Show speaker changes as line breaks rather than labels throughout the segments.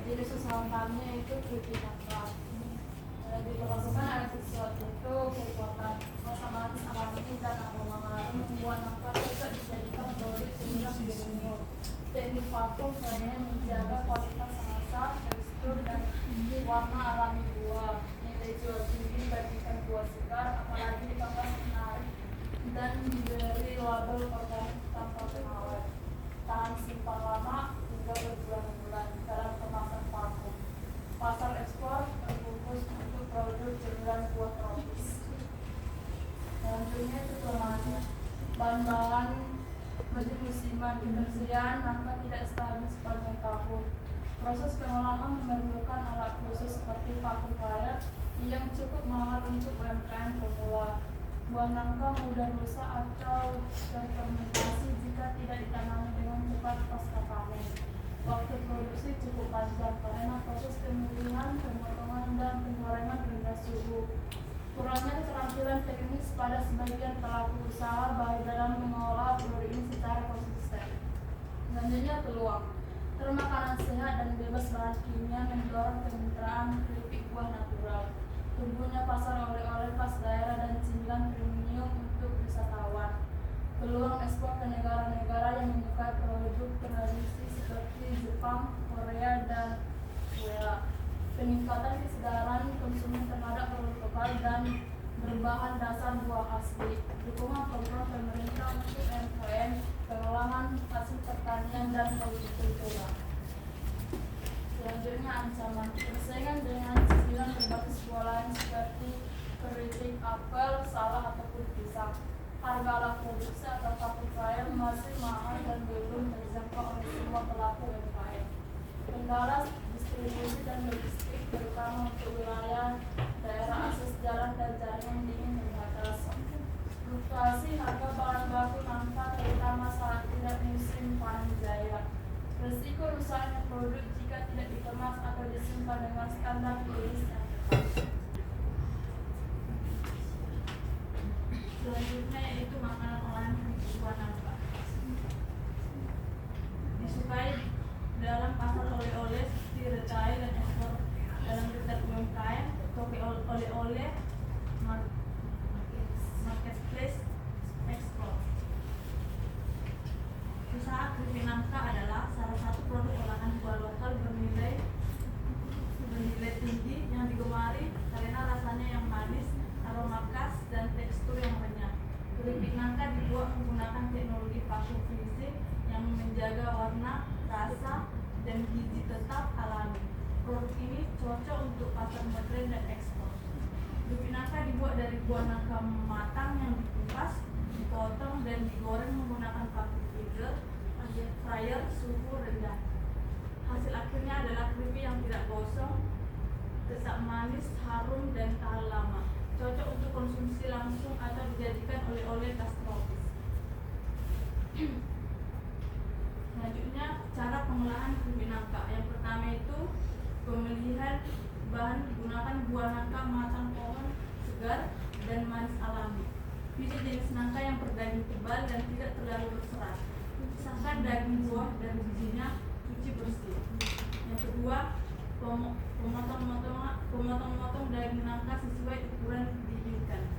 Jadi susunannya itu kritik akal. Dipermasukkan ada sesuatu itu kekuatan otomatis alami dan aroma harum membuat nafas tidak dijadikan produk sehingga diminum. Teknik vakum hanya menjaga kualitas rasa, tekstur dan warna alami buah. Nilai jual tinggi bagikan buah segar, apalagi dikemas menarik dan diberi label organik tanpa pengawet. Tahan simpan lama hingga berbulan-bulan dalam kemasan vakum. Pasar ekspor terbungkus untuk produk cemilan buah tropis. Selanjutnya itu kemasan bahan-bahan baju musiman. Ketersediaan nafkah tidak stabil sepanjang tahun. Proses pengolahan memerlukan alat khusus seperti vacuum dryer yang cukup mahal untuk UMKM pemula. Buah nangka mudah rusak atau terfermentasi jika tidak ditangani dengan cepat pasca panen. Waktu produksi cukup panjang karena proses pemilihan, pemotongan, dan penggorengan rendah suhu. Kurangnya keterampilan teknis pada sebagian pelaku usaha baik dalam mengolah produk ini secara konsisten. Selanjutnya peluang. Makanan sehat dan bebas bahan kimia mendorong kemitraan keripik buah natural. Tumbuhnya pasar oleh-oleh khas daerah dan cemilan premium untuk wisatawan. Peluang ekspor ke negara-negara yang menyukai produk tradisi seperti Jepang, Korea, dan Korea. Peningkatan kesedaran konsumen terhadap produk lokal dan berbahan dasar buah asli. Dukungan program pemerintah untuk UMKM, pengolahan hasil pertanian dan hortikultura. Selanjutnya ancaman. Persaingan dengan cemilan berbasis buah lain seperti keripik apel, salak ataupun pisang. Harga alat produksi atau vacuum dryer masih mahal dan belum terjangkau oleh semua pelaku UMKM. Kendala distribusi dan logistik terutama untuk wilayah daerah akses jalan dan jaringan dingin terbatas. Fluktuasi harga bahan baku nangka terutama saat tidak musim panen jaya. Risiko rusaknya produk jika tidak dikemas atau disimpan dengan standar klinis yang tepat. Selanjutnya yaitu makanan olahan buah nangka. Disukai dalam pasar oleh-oleh seperti retail dan ekspor dalam tingkat UMKM, toko oleh-oleh, marketplace, ekspor. Usaha keripik nangka adalah salah satu produk olahan buah lokal bernilai tinggi yang digemari karena rasanya yang manis, aroma khas, dan tekstur yang renyah. Keripik nangka dibuat menggunakan teknologi vacuum freezing yang menjaga warna, rasa, dan gizi tetap alami. Produk ini cocok untuk pasar modern dan ekspor. Keripik nangka dibuat dari buah nangka matang yang dikupas, dipotong, dan digoreng menggunakan vacuum fryer suhu rendah. Hasil akhirnya adalah keripik yang tidak gosong, tetap manis, harum, dan tahan lama. Cocok untuk konsumsi langsung atau dijadikan oleh-oleh khas tropis. Selanjutnya cara pengolahan keripik nangka. Yang pertama itu pemilihan bahan gunakan buah nangka matang pohon segar dan manis alami. Pilih jenis nangka yang berdaging tebal dan tidak terlalu berserat. Pisahkan daging buah dan bijinya, cuci bersih. Yang kedua, pemotong-motong daging nangka sesuai ukuran diinginkan.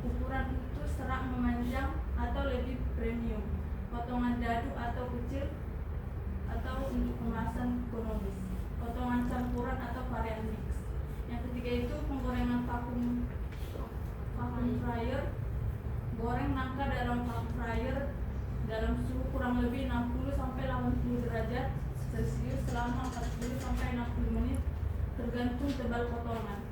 Ukuran itu serak memanjang atau lebih premium, potongan dadu atau kecil, atau untuk kemasan ekonomis, potongan campuran atau varian mix. Yang ketiga itu penggorengan vacuum fryer. Goreng nangka dalam vacuum fryer dalam suhu kurang lebih 60-80 derajat Celcius selama 40-60 menit tergantung tebal potongan.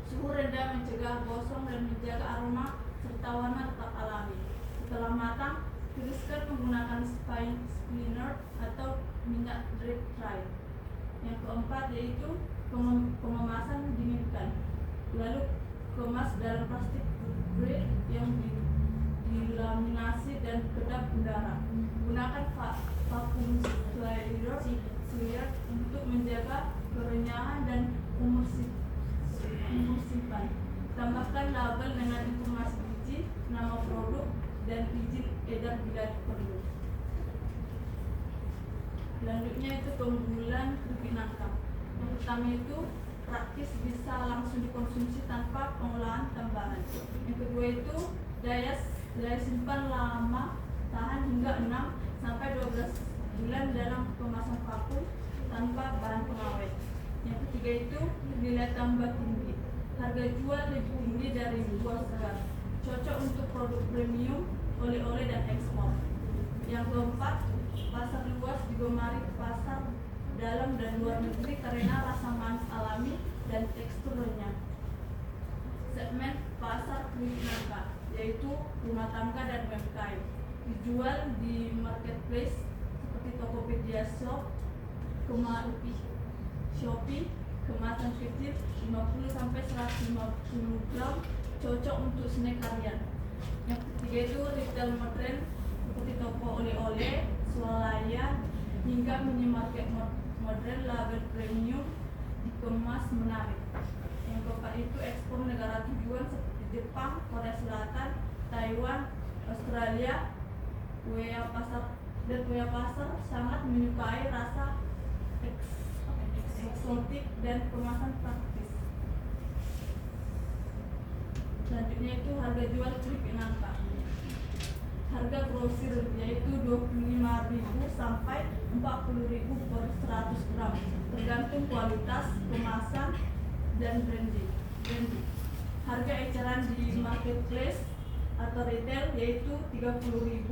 Suhu rendah mencegah gosong dan menjaga aroma serta warna tetap alami. Setelah matang, tiriskan menggunakan spinner atau minyak deep fry. Yang keempat yaitu pengemasan dinginkan. Lalu kemas dalam plastik grade yang dilaminasi dan kedap udara. Gunakan vacuum sealer untuk menjaga kerenyahan dan umur simpan. Tambahkan label dengan informasi biji, nama produk, dan izin edar bila perlu.
Selanjutnya itu keunggulan keripik nangka. Yang pertama itu praktis, bisa langsung dikonsumsi tanpa pengolahan tambahan. Yang kedua itu daya simpan lama, tahan hingga 6 sampai 12 bulan dalam kemasan vakum tanpa bahan pengawet. Yang ketiga itu nilai tambah tinggi, harga jual lebih tinggi dari buah segar, cocok untuk produk premium, oleh-oleh dan ekspor. Yang keempat, pasar luas digemari pasar dalam dan luar negeri karena rasa manis alami dan teksturnya. Segmen pasar keripik nangka yaitu rumah tangga dan UMKM, dijual di marketplace seperti Tokopedia Shop, Shopee, kemasan kecil 50 sampai 150 gram, cocok untuk snack harian. Yang ketiga itu retail modern seperti toko oleh-oleh, swalayan, hingga minimarket modern label premium, dikemas menarik. Yang keempat itu ekspor negara tujuan seperti Jepang, Korea Selatan, Taiwan, Australia. WA pasar sangat menyukai rasa eksotik dan kemasan praktis. Selanjutnya itu harga jual keripik nangka. Harga grosir yaitu 25.000 sampai 40.000 per 100 gram, tergantung kualitas, kemasan, dan branding. Harga eceran di marketplace atau retail yaitu 30.000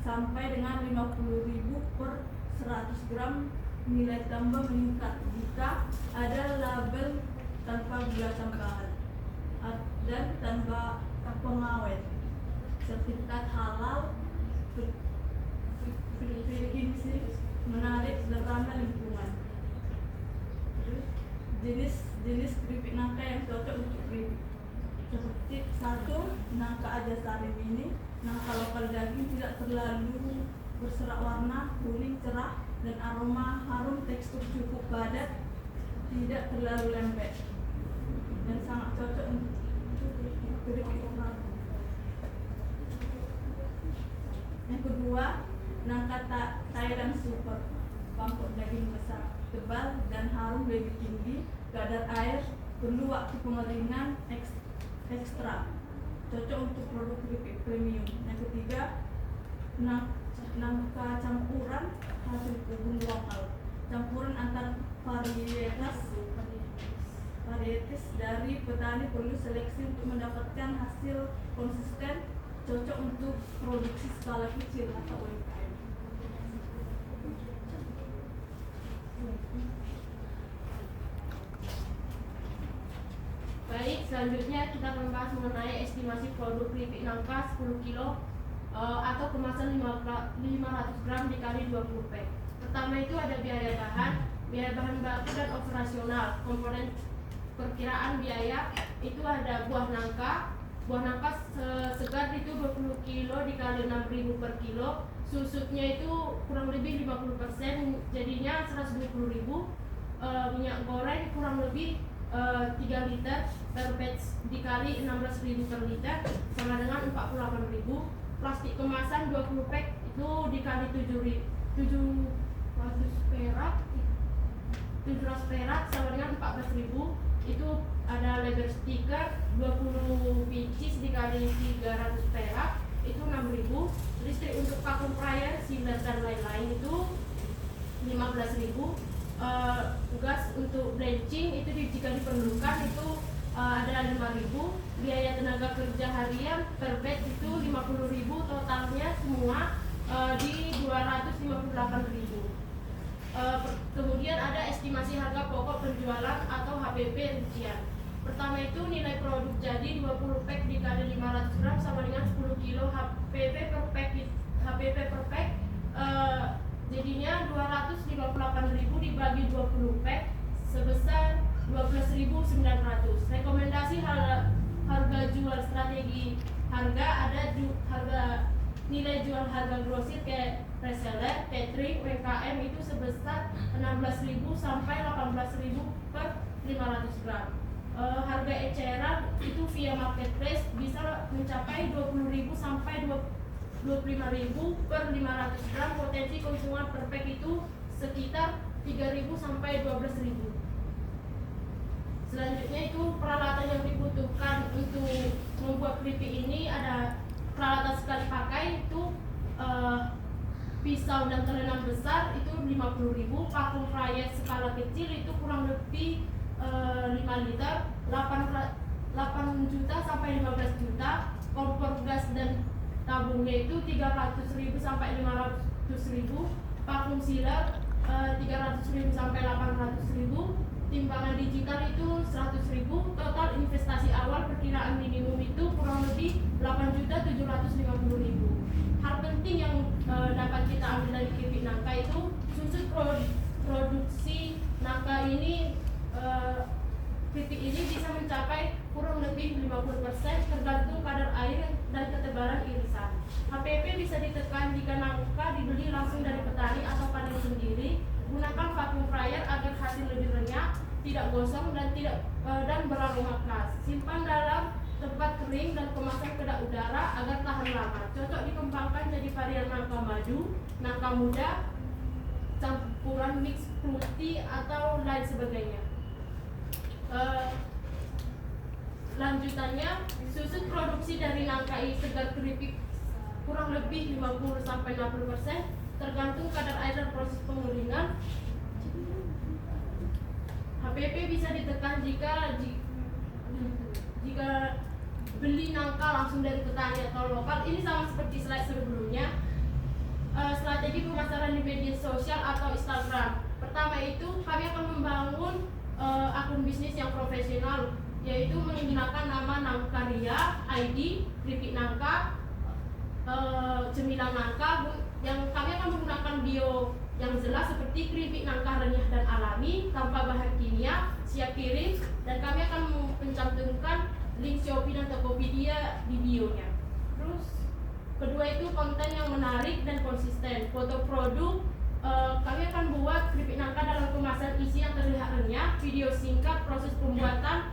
sampai dengan 50.000 per 100 gram. Nilai tambah meningkat jika ada label tanpa gula tambahan dan tanpa pengawet, sertifikat halal, berprinsip menarik dan ramah lingkungan. Jenis keripik nangka yang cocok untuk keripik seperti 1. Nangka Ajasari Mini, nangka lokal daging, tidak terlalu berserak warna, kuning cerah dan aroma harum, tekstur cukup padat, tidak terlalu lembek dan sangat cocok untuk keripik orang. Yang kedua, nangka Thailand Super, pangkot daging besar, tebal dan harum, lebih tinggi kadar air, perlu waktu pengeringan ekstra, cocok untuk produk keripik premium. Yang ketiga, nangka campuran hasil kebun lokal, campuran antar varietas dari petani, perlu seleksi untuk mendapatkan hasil konsisten, cocok untuk produksi skala kecil atau UMKM.
Baik, selanjutnya kita akan membahas mengenai estimasi produk keripik nangka 10 kilo atau kemasan 500 gram dikali 20 pack. Pertama itu ada biaya bahan baku dan operasional. Komponen perkiraan biaya itu ada buah nangka segar itu 20 kilo dikali 6.000 per kilo. Susutnya itu kurang lebih 50%, jadinya 120.000. Minyak goreng kurang lebih 3 liter per batch dikali 16.000 per liter sama dengan 48.000. Plastik kemasan 20 pack itu dikali 700 perak sama dengan 14.000. Itu ada label stiker 20 pieces dikali 300 perak itu 6.000. Listrik untuk vacuum fryer, sealer dan lain-lain itu 15.000. Gas untuk blanching itu jika diperlukan itu ada 5.000. Biaya tenaga kerja harian per batch itu 50.000. Totalnya semua di 258.000. Kemudian ada estimasi harga pokok penjualan atau HPP rincian. Pertama itu nilai produk jadi 20 pack dikali 500 gram sama dengan 10 kilo HPP per pack, jadinya 258.000 dibagi 20 pack sebesar 12.900. Rekomendasi harga jual strategi harga ada harga nilai jual harga grosir kayak reseller, catering, UMKM itu sebesar 16.000 sampai 18.000 per 500 gram. Harga eceran itu via marketplace bisa mencapai 20.000 sampai 25.000 per 500 gram. Potensi konsumen per pack itu sekitar 3.000 sampai 12.000. Selanjutnya itu peralatan yang dibutuhkan untuk membuat keripik ini ada peralatan sekali pakai itu pisau dan telenang besar itu 50.000, vacuum fryer skala kecil itu kurang lebih 5 liter, 8 juta sampai 15 juta, kompor gas dan tabungnya itu 300.000 sampai 500.000, vacuum sealer 300.000 sampai 800.000, timbangan digital itu 100.000. Total investasi awal perkiraan minimum itu kurang lebih 8.750.000. Hal penting yang dapat kita ambil dari keripik nangka itu susut produksi nangka ini, keripik ini bisa mencapai kurang lebih 50% tergantung kadar air dan ketebalan irisan. HPP bisa ditekan jika nangka dibeli langsung dari petani atau panen sendiri. Gunakan vacuum fryer agar hasil lebih renyah, tidak gosong dan beraroma khas. Simpan dalam tempat kering dan kemasan kedap udara agar tahan lama. Cocok dikembangkan jadi varian nangka madu, nangka muda, campuran mix fruity atau lain sebagainya. Lanjutannya, susut produksi dari nangka segar keripik kurang lebih 50 sampai 60% tergantung kadar air dan proses pengeringan. HPP bisa ditekan jika beli nangka langsung dari petani atau lokal. Ini sama seperti slide sebelumnya. Strategi pemasaran di media sosial atau Instagram. Pertama itu kami akan membangun akun bisnis yang profesional, yaitu menggunakan nama Nangka Ria, ID, keripik nangka, cemilan nangka. Yang kami akan menggunakan bio yang jelas seperti keripik nangka renyah dan alami tanpa bahan kimia, siap kirim, dan kami akan mencantumkan link Shopee dan Tokopedia di bionya. Terus kedua itu konten yang menarik dan konsisten. Foto produk, kami akan buat keripik nangka dalam kemasan isi yang terlihat renyah, video singkat proses pembuatan,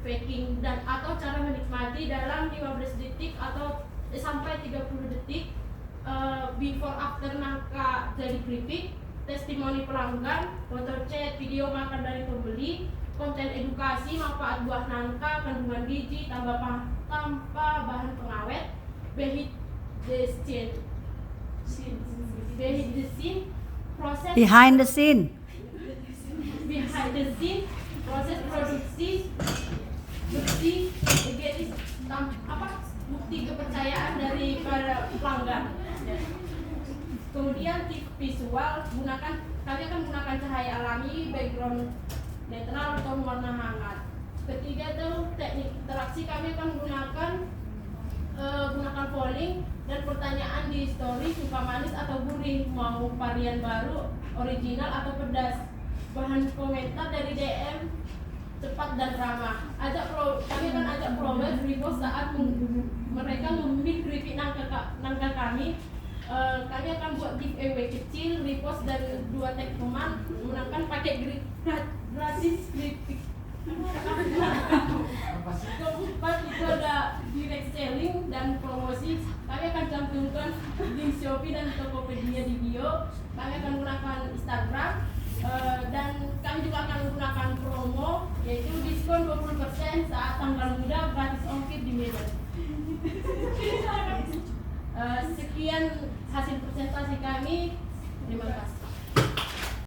packing dan atau cara menikmati dalam 15 detik atau sampai 30 detik. Before after nangka jadi keripik, testimoni pelanggan, foto chat, video makan dari pembeli, konten edukasi, manfaat buah nangka, kandungan gizi, tanpa bahan pengawet, behind the scene, proses produksi, bukti kepercayaan dari para pelanggan. Kemudian tips visual, kami akan gunakan cahaya alami, background netral atau warna hangat. Ketiga itu teknik interaksi, kami akan gunakan polling dan pertanyaan di story, suka manis atau gurih, mau varian baru, original atau pedas. Bahan komentar dari DM cepat dan ramah. Kami akan ajak followers repost saat mereka memilih keripik nangka kami. Kami akan buat giveaway kecil, repost dan 2 tag teman, menangkan paket gratis keripik. Keempat itu ada direct selling dan promosi. Kami akan cantumkan link Shopee dan Tokopedia di bio. Kami akan gunakan Instagram, dan kami juga akan menggunakan promo, yaitu diskon 20% saat tanggal muda, gratis ongkir di Medan. Sekian hasil presentasi kami. Terima kasih.